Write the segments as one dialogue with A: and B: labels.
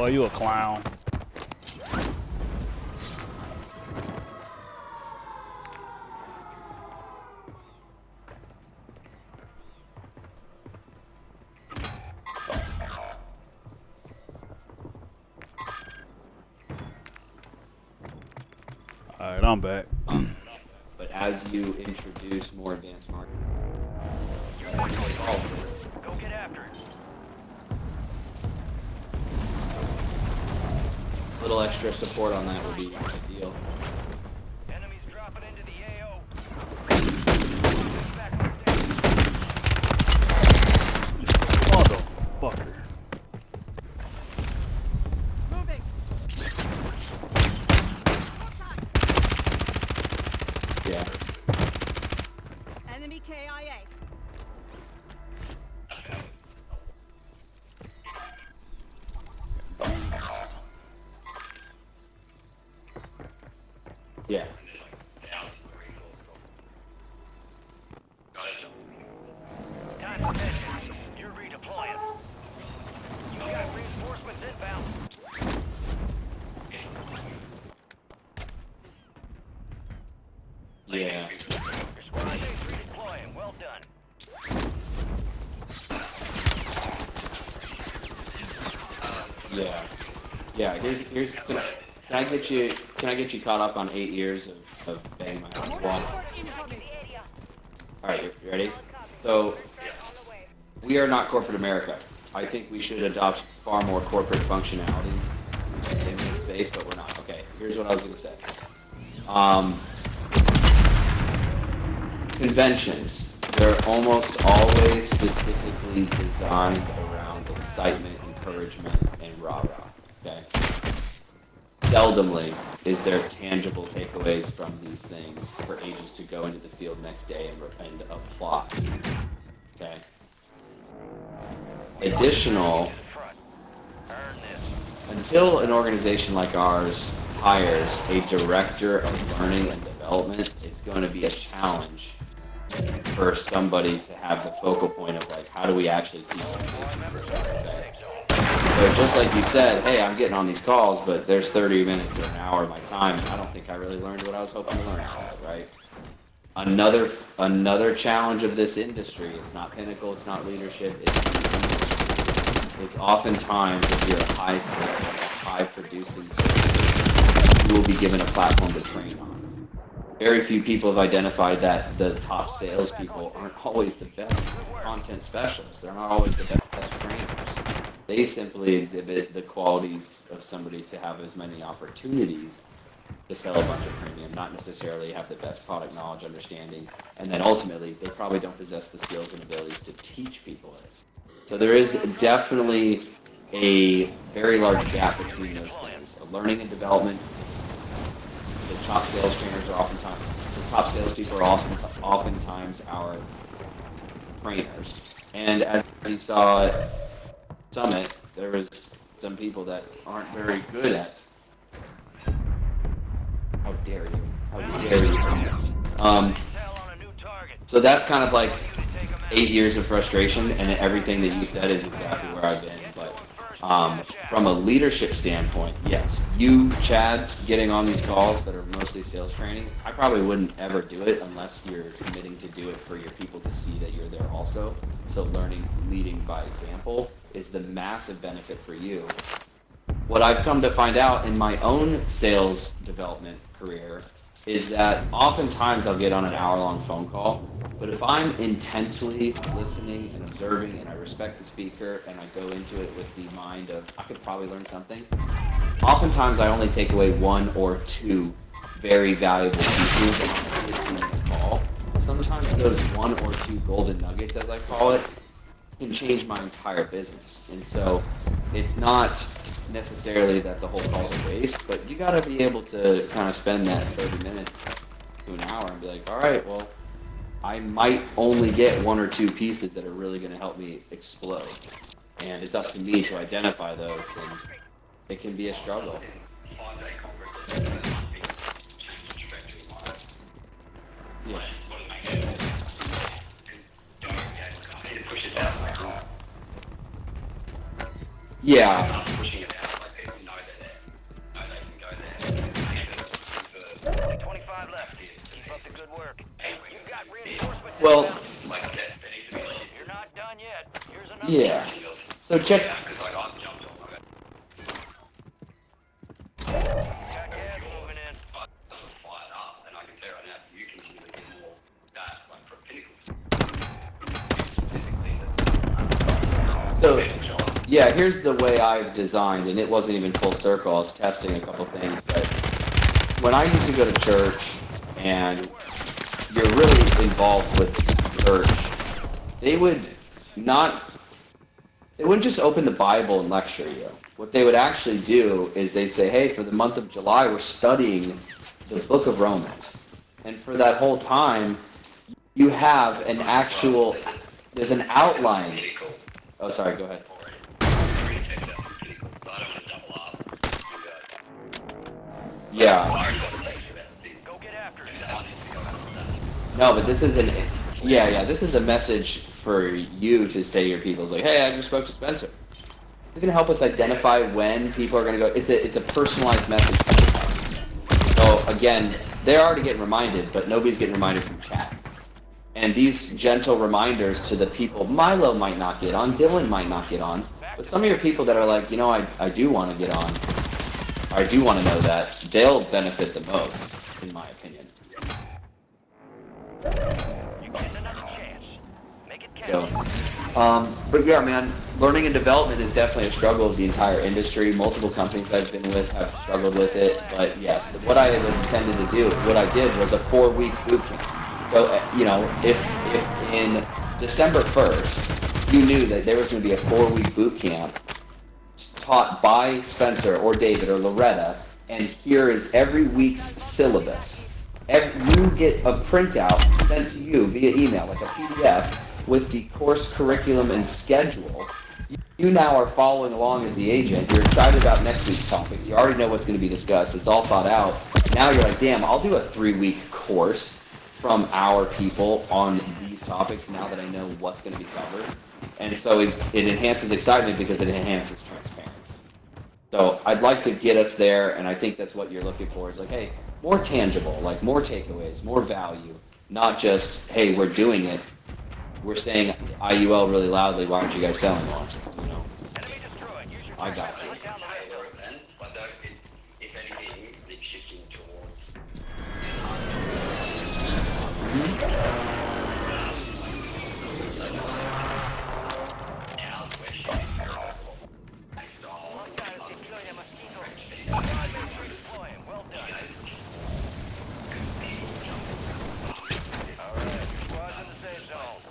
A: Boy, you a clown. Alright, I'm back.
B: But as you introduce more advanced marketing,
C: Go get after it.
B: a little extra support on that would be ideal.
C: Enemies dropping into the AO.
A: Motherfucker.
D: Moving.
B: Yeah.
D: Enemy KIA.
B: Yeah.
C: Time for mission. You're redeploying. You got reinforcements inbound.
B: Yeah.
C: Your squad is redeploying. Well done.
B: Yeah. Yeah. Here's can I get you caught up on 8 years of bang my own wall? All right, you ready? So we are not corporate America. I think we should adopt far more corporate functionalities in this space, but we're not. Okay, here's what I was going to say. Conventions, they're almost always specifically designed around excitement, encouragement, and rah-rah, okay? Seldomly is there tangible takeaways from these things for agents to go into the field next day and apply, okay? Additional,
C: Earn this.
B: until an organization like ours hires a director of learning and development, it's going to be a challenge for somebody to have the focal point of like, how do we actually teach them business? Okay? So just like you said, hey, I'm getting on these calls, but there's 30 minutes or an hour of my time, and I don't think I really learned what I was hoping to learn out of it, right? Another challenge of this industry, it's not Pinnacle, it's not leadership, it's oftentimes if you're a high producing service, you will be given a platform to train on. Very few people have identified that the top salespeople aren't always the best content specialists. They're not always the best trainers. They simply exhibit the qualities of somebody to have as many opportunities to sell a bunch of premium, not necessarily have the best product knowledge, understanding, and then ultimately they probably don't possess the skills and abilities to teach people it. So there is definitely a very large gap between those things. Learning and development, the top sales trainers are oftentimes, the top salespeople are oftentimes our trainers. And as you saw at Summit, there was some people that aren't very good at. How dare you? How dare you? So that's kind of like 8 years of frustration, and everything that you said is exactly where I've been. But from a leadership standpoint, yes, you, Chad, getting on these calls that are mostly sales training, I probably wouldn't ever do it unless you're committing to do it for your people to see that you're there also. So leading by example is the massive benefit for you. What I've come to find out in my own sales development career is that oftentimes I'll get on an hour-long phone call, but if I'm intently listening and observing and I respect the speaker and I go into it with the mind of, I could probably learn something, oftentimes I only take away 1 or 2 very valuable pieces on a 15-minute call. Sometimes those 1 or 2 golden nuggets, as I call it, can change my entire business. And so it's not necessarily that the whole call's a waste, but you got to be able to kind of spend that 30 minutes to an hour and be like, all right, well, I might only get 1 or 2 pieces that are really going to help me explode. And it's up to me to identify those, and it can be a struggle. Yeah. Yeah.
C: Good work. You've got reinforcements
B: Well,
C: inbound. You're not done yet. Here's another.
B: yeah. So check.
C: Got gas moving in.
B: So, yeah, here's the way I've designed, and it wasn't even full circle. I was testing a couple things, but when I used to go to church, and you're really involved with the church, they would not, they wouldn't just open the Bible and lecture you. What they would actually do is they'd say, hey, for the month of July, we're studying the book of Romans. And for that whole time, you have an actual, there's an outline. Oh, sorry, go ahead. Yeah.
C: Go get after it.
B: No, but this is an, yeah, this is a message for you to say to your people. It's like, hey, I just spoke to Spencer. It's going to help us identify when people are going to go. It's a personalized message. So again, they're already getting reminded, but nobody's getting reminded from chat. And these gentle reminders to the people, Milo might not get on, Dylan might not get on, but some of your people that are like, you know, I do want to get on, I do want to know that, they'll benefit the most, in my opinion.
C: You get another chance. Make it count.
B: So, but yeah, man, learning and development is definitely a struggle of the entire industry. Multiple companies I've been with have struggled with it, but yes, what I had intended to do, what I did was a 4-week boot camp. So, you know, if in December 1st, you knew that there was going to be a 4-week boot camp taught by Spencer or David or Loretta, and here is every week's syllabus. You get a printout sent to you via email, like a PDF, with the course curriculum and schedule. You now are following along as the agent. You're excited about next week's topics. You already know what's going to be discussed. It's all thought out. Now you're like, damn, I'll do a 3-week course from our people on these topics now that I know what's going to be covered. And so it enhances excitement because it enhances transparency. So I'd like to get us there, and I think that's what you're looking for, is like, hey, more tangible, like more takeaways, more value, not just, hey, we're doing it. We're saying IUL really loudly, why aren't you guys selling one? You know,
C: Enemy destroyed. Use your
B: I got
C: fire.
B: you.
C: Lay down the rest.
A: But if anything, it's shifting towards ours, we're shifting based on
C: Redeploying. Well done. All right. Your squad's in the safe zone.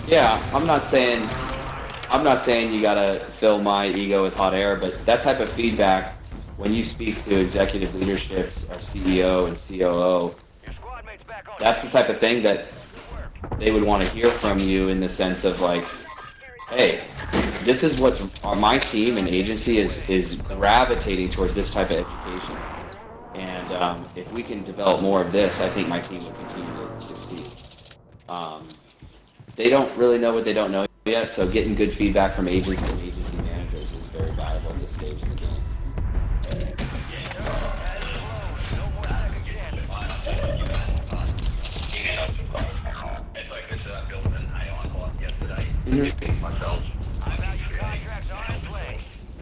B: Yeah, I'm not saying you gotta fill my ego with hot air, but that type of feedback, when you speak to executive leadership, our CEO and COO,
C: Your squad mates back on.
B: that's the type of thing that they would want to hear from you, in the sense of like, hey, this is what's my team and agency is gravitating towards, this type of education. And if we can develop more of this, I think my team will continue to succeed. They don't really know what they don't know yet, so getting good feedback from agents and agency managers is very valuable at this stage of the game.
C: No more second chances.
A: it's like it's built an AI bot yesterday.
B: Mhm.
A: Myself.
C: I value contracts on its way.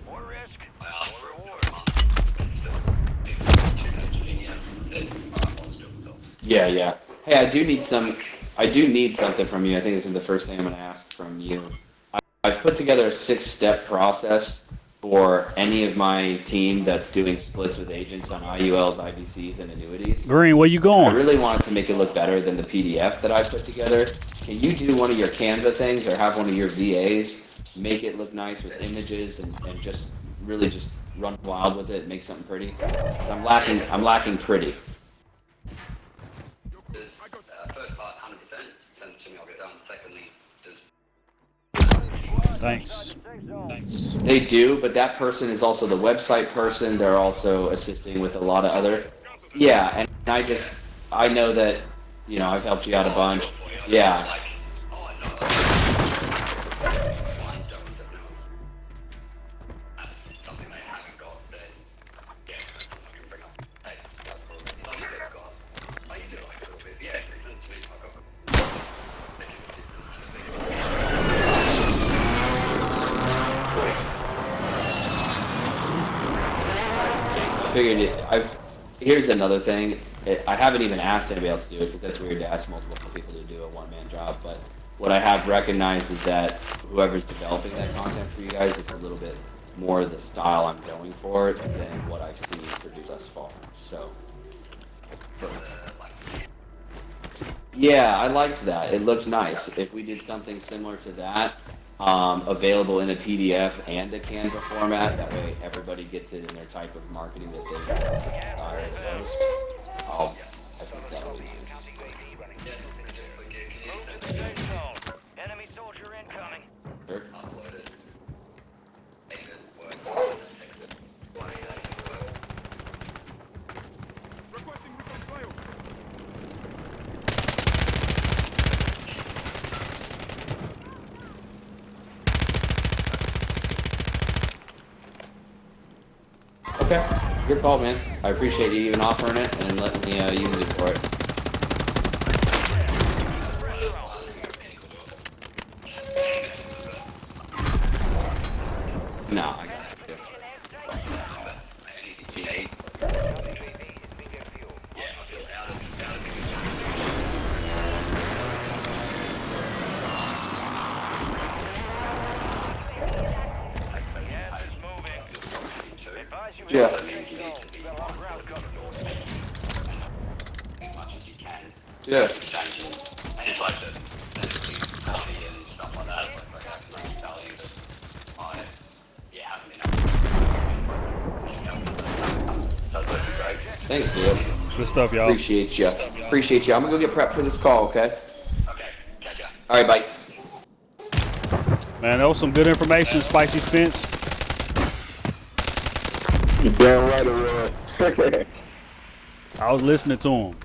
C: More risk,
A: I asked
C: more
A: for
C: reward.
A: a month and still too much said let's do it myself.
B: Yeah. Hey, I do need something from you. I think this is the first thing I'm going to ask from you. I've put together a 6-step process for any of my team that's doing splits with agents on IULs, IBCs, and annuities.
D: Green, where you
B: I
D: going?
B: really wanted to make it look better than the PDF that I put together. Can you do one of your Canva things, or have one of your VAs make it look nice with images, and just really just run wild with it and make something pretty? 'Cause I'm lacking pretty.
A: There's first part 100%, send it to me, I'll get done. Secondly, there's
D: Thanks.
C: Safe zone.
B: They do, but that person is also the website person. They're also assisting with a lot of other. Yeah, and I know that, you know, I've helped you out a bunch. Yeah.
A: like, oh, I know. One, don't step notes. That's something they haven't got. Then
B: figured it. Here's another thing. I haven't even asked anybody else to do it because that's weird to ask multiple people to do a one-man job. But what I have recognized is that whoever's developing that content for you guys, it's a little bit more the style I'm going for than what I've seen produced thus far. So. Yeah, I liked that. It looked nice. If we did something similar to that, available in a PDF and a Canva format, that way everybody gets it in their type of marketing that they desire the most. I think that would be nice.
C: Move to the safe zone. Enemy soldier incoming.
B: Sure.
A: Upload it. Make it work. And then fix it. Why, work.
B: Okay, your call, man. I appreciate you even offering it and letting me use it for it. No, I got it. Yeah.
A: So it means you need to be on as much as you can.
B: Yeah.
A: Exchanging. And it's like the quality and stuff like that. It's like I can really tell you that haven't been able to. So it's looking great.
B: Thanks, dude.
D: Good stuff, y'all.
B: Appreciate you. Appreciate you. I'm gonna go get prepped for this call, okay?
A: Okay, catch ya.
B: All right, bye.
D: Man, that was some good information, Spicy Spence.
E: You damn right it was.
D: I was listening to him.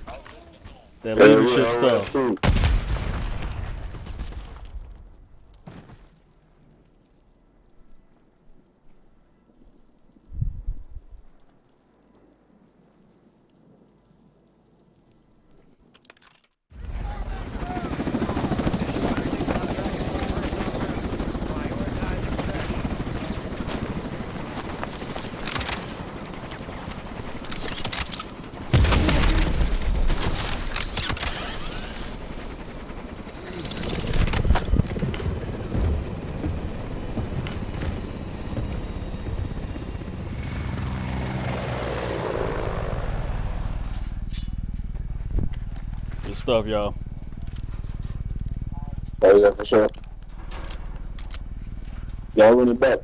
D: That leadership stuff. Good stuff, y'all.
E: Oh yeah, for sure. Y'all run it back.